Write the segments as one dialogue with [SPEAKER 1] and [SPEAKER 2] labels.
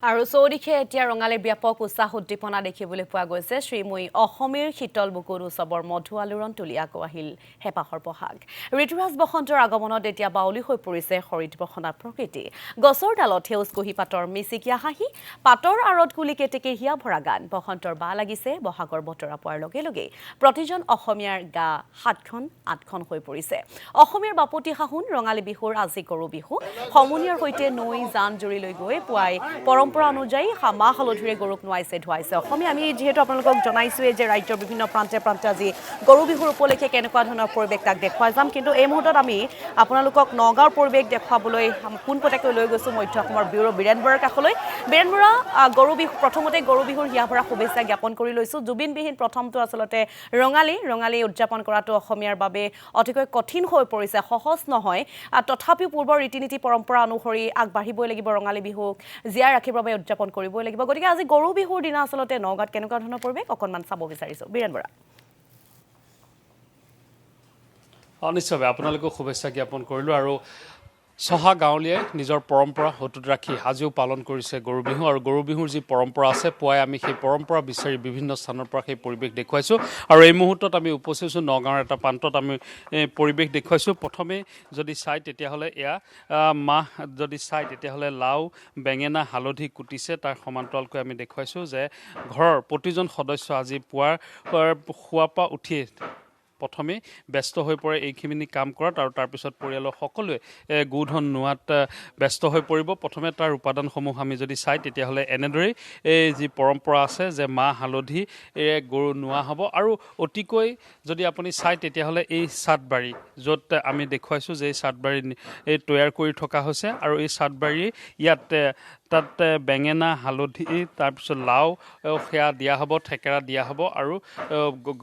[SPEAKER 1] আৰু চৌদিশে এতিয়া ৰঙালীৰ ব্যাপক উৎসাহ উদ্দীপনা দেখিবলৈ পোৱা গৈছে শ্ৰীময়ী অসমীৰ শীতল বুকুৰ উৎসৱৰ মধু আলোড়ন তুলি আকৌ আহিল হেপাহৰ বহাগ ঋতুৰাজ বসন্তৰ আগমনত এতিয়া বাউলী হৈ পৰিছে হৰিত বসনা প্ৰকৃতি গছৰ ডালত সেউজ কুহি পাতৰ মিচিকিয়া হাঁহি পাতৰ আঁৰত কুলি কেতেকীৰ হিয়া ভৰা গান বসন্তৰ বা লাগিছে বহাগৰ বতৰা পোৱাৰ লগে লগে প্ৰতিজন অসমীয়াৰ গা সাতখন আঠখন হৈ পৰিছে অসমীয়াৰ বাপতি সাহোন ৰঙালী বিহুৰ আজি গৰু বিহু সমনীয়াৰ সৈতে নৈ জান জুৰিলৈ গৈ পুৱাই পৰম্পৰা অনুযায়ী মাহ হালধিৰে গৰুক নোৱাইছে ধুৱাইছে অসমীয়া আমি যেহেতু আপোনালোকক জনাইছোৱে যে ৰাজ্যৰ বিভিন্ন প্ৰান্তে প্ৰান্তে আজি গৰু বিহুৰ উপলক্ষে কেনেকুৱা ধৰণৰ পৰিৱেশ তাক দেখুৱাই যাম কিন্তু এই মুহূৰ্তত আমি আপোনালোকক নগাঁৱৰ পৰিৱেশ দেখুৱাবলৈ পোনপটীয়াকৈ লৈ গৈছোঁ মধ্য অসমৰ ব্যুৰ বীৰেন বৰাৰ কাষলৈ বীৰেন বৰা গৰু বিহু প্ৰথমতে গৰু বিহুৰ হিয়া ভৰা শুভেচ্ছা জ্ঞাপন কৰি লৈছোঁ জুবিনবিহীন প্ৰথমটো আচলতে ৰঙালী উদযাপন কৰাটো অসমীয়াৰ বাবে অতিকৈ কঠিন হৈ পৰিছে সহজ নহয় তথাপিও পূৰ্বৰ ৰীতি নীতি পৰম্পৰা অনুসৰি আগবাঢ়িবই লাগিব ৰঙালী বিহুক জীয়াই ৰাখিবৰ বাবে উদযাপন কৰিবই লাগিব গতিকে আজি গৰু বিহুৰ দিনা আচলতে নগাঁৱত কেনেকুৱা ধৰণৰ পৰিৱেশ অকণমান চাব বিচাৰিছোঁ বীৰেন বৰা
[SPEAKER 2] নিশ্চয়ভাৱে আপোনালোকক শুভেচ্ছা জ্ঞাপন কৰিলোঁ আৰু চহা গাঁৱলীয়াই নিজৰ পৰম্পৰা অটুট ৰাখি আজিও পালন কৰিছে গৰু বিহু আৰু গৰু বিহুৰ যি পৰম্পৰা আছে পুৱাই আমি সেই পৰম্পৰা বিচাৰি বিভিন্ন স্থানৰ পৰা সেই পৰিৱেশ দেখুৱাইছোঁ আৰু এই মুহূৰ্তত আমি উপস্থিত হৈছোঁ নগাঁৱৰ এটা প্ৰান্তত আমি পৰিৱেশ দেখুৱাইছোঁ প্ৰথমে যদি চাই তেতিয়াহ'লে এয়া মাহ যদি চাই তেতিয়াহ'লে লাও বেঙেনা হালধি কুটিছে তাৰ সমান্তৰালকৈ আমি দেখুৱাইছোঁ যে ঘৰৰ প্ৰতিজন সদস্য আজি পুৱাৰ শোৱাৰ পৰা উঠিয়ে প্ৰথমে ব্যস্ত হৈ পৰে এইখিনি কাম কৰাত আৰু তাৰপিছত পৰিয়ালৰ সকলোৱে গোধন নোৱাত ব্যস্ত হৈ পৰিব প্ৰথমে তাৰ উপাদানসমূহ আমি যদি চাই তেতিয়াহ'লে এনেদৰেই যি পৰম্পৰা আছে যে মাহ হালধি গৰু নোৱা হ'ব আৰু অতিকৈ যদি আপুনি চাই তেতিয়াহ'লে এই চাটবাৰী য'ত আমি দেখুৱাইছোঁ যে এই চাটবাৰী তৈয়াৰ কৰি থকা হৈছে আৰু এই চাটবাৰী ইয়াত তাত বেঙেনা হালধি তাৰপিছত লাও সেয়া দিয়া হ'ব থেকেৰা দিয়া হ'ব আৰু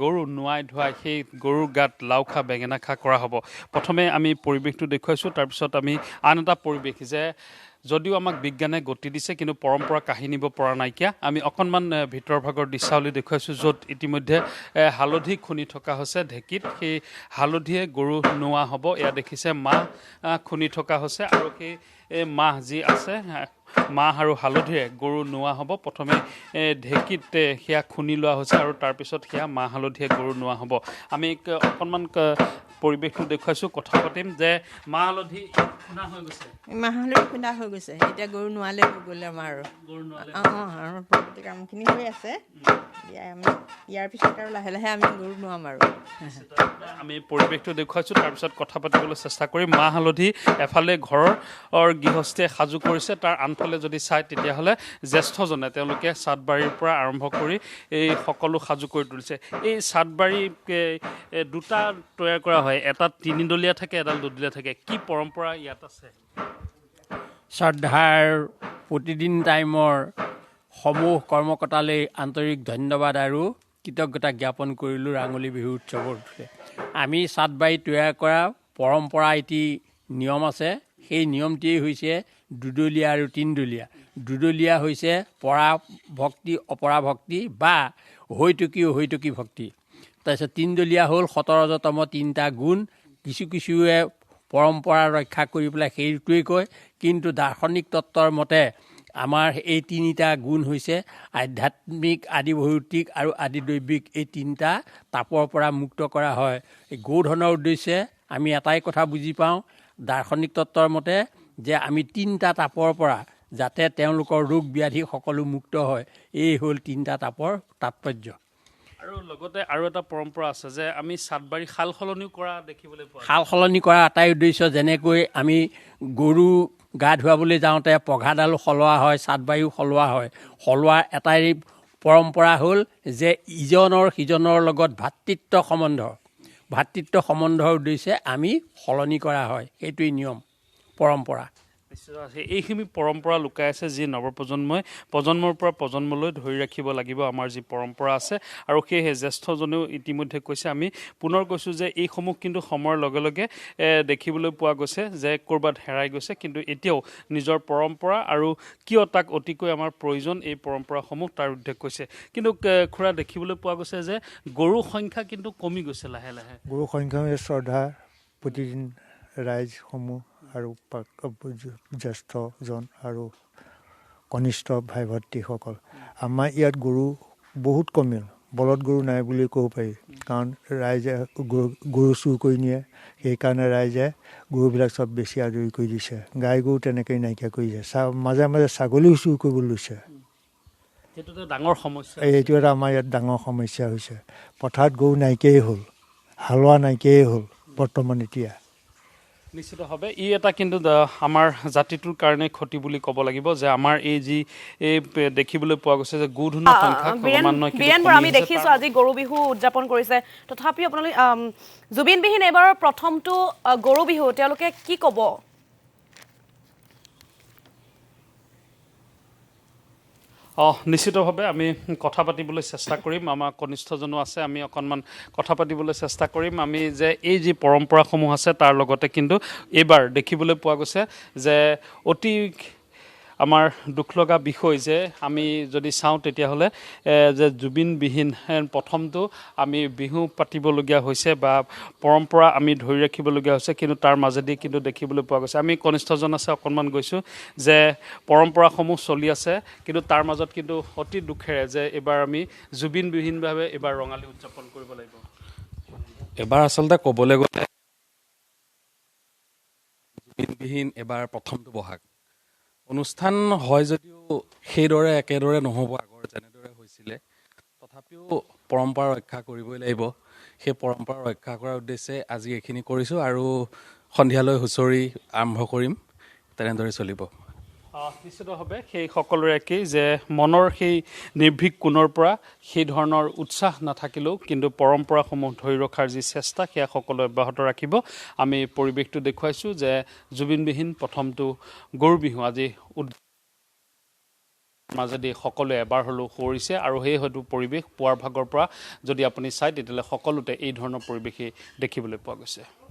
[SPEAKER 2] গৰু নোৱাই ধুৱাই সেই গৰুৰ গাত লাও খা বেঙেনা খা কৰা হ'ব প্ৰথমে আমি পৰিৱেশটো দেখুৱাইছোঁ তাৰপিছত আমি আন এটা পৰিৱেশ যে যদিও আমাক বিজ্ঞানে গতি দিছে কিন্তু পৰম্পৰা কাঢ়ি নিব পৰা নাইকিয়া আমি অকণমান ভিতৰৰ ভাগৰ দৃশ্যাৱলী দেখুৱাইছোঁ য'ত ইতিমধ্যে হালধি খুন্দি থকা হৈছে ঢেঁকীত সেই হালধিয়ে গৰু নোৱা হ'ব এয়া দেখিছে মাহ খুন্দি থকা হৈছে আৰু সেই মাহ যি আছে মাহ আৰু হালধিৰে গৰু নোৱা হ'ব প্ৰথমে ঢেঁকীত সেয়া খুন্দি লোৱা হৈছে আৰু তাৰপিছত সেয়া মাহ হালধিৰে গৰু নোৱা হ'ব আমি অকণমান পৰিৱেশটো দেখুৱাইছোঁ কথা পাতিম যে মাহ হালধি
[SPEAKER 3] খুন্দা হৈ গৈছে এতিয়া গৰু নোৱালে হৈ গ'লে আমাৰ আৰু প্ৰকৃতি কামখিনি হৈ আছে ইয়াৰ পিছত আৰু লাহে লাহে আমি গৰু নোৱাম আৰু
[SPEAKER 2] আমি পৰিৱেশটো দেখুৱাইছোঁ তাৰপিছত কথা পাতিবলৈ চেষ্টা কৰিম মাহ হালধি এফালে ঘৰৰ গৃহস্থীয়ে সাজু কৰিছে তাৰ আনফালে যদি চাই তেতিয়াহ'লে জ্যেষ্ঠজনে তেওঁলোকে চাটবাৰীৰ পৰা আৰম্ভ কৰি এই সকলো সাজু কৰি তুলিছে এই চাটবাৰী দুটা তৈয়াৰ কৰা হয় এটা তিনিডলীয়া থাকে এডাল দুডলীয়া থাকে কি পৰম্পৰা ইয়াত আছে
[SPEAKER 4] শ্ৰদ্ধাৰ প্ৰতিদিন টাইমৰ সমূহ কৰ্মকৰ্তালৈ আন্তৰিক ধন্যবাদ আৰু কৃতজ্ঞতা জ্ঞাপন কৰিলোঁ ৰাঙলী বিহু উৎসৱৰ আমি চাটবাৰী তৈয়াৰ কৰা পৰম্পৰা এটি নিয়ম আছে সেই নিয়মটিয়েই হৈছে দুডলীয়া আৰু তিনিডলীয়া দুডলীয়া হৈছে পৰা ভক্তি অপৰা ভক্তি বা হৈতুকী ভক্তি তাৰপিছত তিনিডলীয়া হ'ল 17তম তিনিটা গুণ কিছুৱে পৰম্পৰা ৰক্ষা কৰি পেলাই সেইটোৱেই কয় কিন্তু দাৰ্শনিক তত্ত্বৰ মতে আমাৰ এই তিনিটা গুণ হৈছে আধ্যাত্মিক আদি ভৌতিক আৰু আদি দৈবিক এই তিনিটা তাপৰ পৰা মুক্ত কৰা হয় এই গোধনৰ উদ্দেশ্যে আমি এটাই কথা বুজি পাওঁ দাৰ্শনিক তত্ত্বৰ মতে যে আমি তিনিটা তাপৰ পৰা যাতে তেওঁলোকৰ ৰোগ ব্যাধি সকলো মুক্ত হয় এই হ'ল তিনিটা তাপৰ তাৎপৰ্য
[SPEAKER 2] আৰু লগতে আৰু এটা পৰম্পৰা আছে যে আমি চাটবাৰী সাল সলনিও কৰা দেখিবলৈ পোৱা
[SPEAKER 4] সাল সলনি কৰা এটাই উদ্দেশ্য যেনেকৈ আমি গৰু গা ধুৱাবলৈ যাওঁতে পঘাডাল সলোৱা হয় চাটবাৰীও সলোৱা হয় সলোৱাৰ এটাই পৰম্পৰা হ'ল যে ইজনৰ সিজনৰ লগত ভাতৃত্ব সম্বন্ধৰ উদ্দেশ্যে আমি সলনি কৰা হয় সেইটোৱেই নিয়ম পৰম্পৰা
[SPEAKER 2] এইখিনি পৰম্পৰা লুকাই আছে যি নৱপ্ৰজন্মই প্ৰজন্মৰ পৰা প্ৰজন্মলৈ ধৰি ৰাখিব লাগিব আমাৰ যি পৰম্পৰা আছে আৰু সেয়েহে জ্যেষ্ঠজনেও ইতিমধ্যে কৈছে আমি পুনৰ কৈছোঁ যে এইসমূহ কিন্তু সময়ৰ লগে লগে দেখিবলৈ পোৱা গৈছে যে ক'ৰবাত হেৰাই গৈছে কিন্তু এতিয়াও নিজৰ পৰম্পৰা আৰু কিয় তাক অতিকৈ আমাৰ প্ৰয়োজন এই পৰম্পৰাসমূহ তাৰ উল্লেখ কৈছে কিন্তু খুৰা দেখিবলৈ পোৱা গৈছে যে গৰুৰ সংখ্যা কিন্তু কমি গৈছে লাহে লাহে
[SPEAKER 5] গৰুৰ সংখ্যা শ্ৰদ্ধা প্ৰতিদিন ৰাইজসমূহ আৰু জ্যেষ্ঠজন আৰু কনিষ্ঠ ভাই ভণ্টিসকল আমাৰ ইয়াত গৰু বহুত কমিল বলদ গৰু নাই বুলি ক'ব পাৰি কাৰণ ৰাইজে গৰু চুৰ কৰি নিয়ে সেইকাৰণে ৰাইজে গৰুবিলাক চব বেছি আজৰি কৰি দিছে গাই গৰু তেনেকৈ নাইকিয়া কৰি দিছে মাজে মাজে ছাগলীও চুৰ কৰিব লৈছে
[SPEAKER 2] সেইটো এটা ডাঙৰ সমস্যা
[SPEAKER 5] এইটো এটা আমাৰ ইয়াত ডাঙৰ সমস্যা হৈছে পথাৰত গৰু নাইকিয়াই হ'ল হালোৱা নাইকিয়াই হ'ল বৰ্তমান এতিয়া
[SPEAKER 2] নিশ্চিতভাৱে ই এটা কিন্তু আমাৰ জাতিটোৰ কাৰণে ক্ষতি বুলি ক'ব লাগিব যে আমাৰ এই যি এই দেখিবলৈ পোৱা গৈছে যে গোধূনা সংখ্যা ক্ৰমান্বয়ে
[SPEAKER 1] বীৰেন বৰা আমি দেখিছোঁ আজি গৰু বিহু উদযাপন কৰিছে তথাপিও আপোনালোকে জুবিনবিহীন এইবাৰৰ প্ৰথমটো গৰু বিহু তেওঁলোকে কি ক'ব
[SPEAKER 2] নিশ্চিতভাৱে আমি কথা পাতিবলৈ চেষ্টা কৰিম আমাৰ কনিষ্ঠজনো আছে আমি অকণমান কথা পাতিবলৈ চেষ্টা কৰিম আমি যে এই যি পৰম্পৰাসমূহ আছে তাৰ লগতে কিন্তু এইবাৰ দেখিবলৈ পোৱা গৈছে যে অতি আমাৰ দুখ লগা বিষয় যে আমি যদি চাওঁ তেতিয়াহ'লে যে জুবিনবিহীন প্ৰথমটো আমি বিহু পাতিবলগীয়া হৈছে বা পৰম্পৰা আমি ধৰি ৰাখিবলগীয়া হৈছে কিন্তু তাৰ মাজেদি কিন্তু দেখিবলৈ পোৱা গৈছে আমি কনিষ্ঠজন আছে অকণমান গৈছোঁ যে পৰম্পৰাসমূহ চলি আছে কিন্তু তাৰ মাজত কিন্তু অতি দুখেৰে যে এইবাৰ আমি জুবিনবিহীনভাৱে এইবাৰ ৰঙালী উদযাপন কৰিব লাগিব
[SPEAKER 6] এবাৰ আচলতে ক'বলৈ গ'লে জুবিনবিহীন এবাৰ প্ৰথমটো বহাগ অনুষ্ঠান হয় যদিও সেইদৰে একেদৰে নহ'ব আগৰ যেনেদৰে হৈছিলে তথাপিও পৰম্পৰা ৰক্ষা কৰিবই লাগিব সেই পৰম্পৰা ৰক্ষা কৰাৰ উদ্দেশ্যে আজি এইখিনি কৰিছোঁ আৰু সন্ধিয়ালৈ হুঁচৰি আৰম্ভ কৰিম তেনেদৰে চলিব
[SPEAKER 2] নিশ্চিতভাৱে সেই সকলোৰে একেই যে মনৰ সেই নিৰ্ভীক কোণৰ পৰা সেই ধৰণৰ উৎসাহ নাথাকিলেও কিন্তু পৰম্পৰাসমূহ ধৰি ৰখাৰ যি চেষ্টা সেয়া সকলোৱে অব্যাহত ৰাখিব আমি পৰিৱেশটো দেখুৱাইছোঁ যে জুবিনবিহীন প্ৰথমটো গৰু বিহু আজি মাজেদি সকলোৱে এবাৰ হ'লেও কৰিছে আৰু সেই হয়তো পৰিৱেশ পুৱাৰ ভাগৰ পৰা যদি আপুনি চায় তেতিয়াহ'লে সকলোতে এই ধৰণৰ পৰিৱেশেই দেখিবলৈ পোৱা গৈছে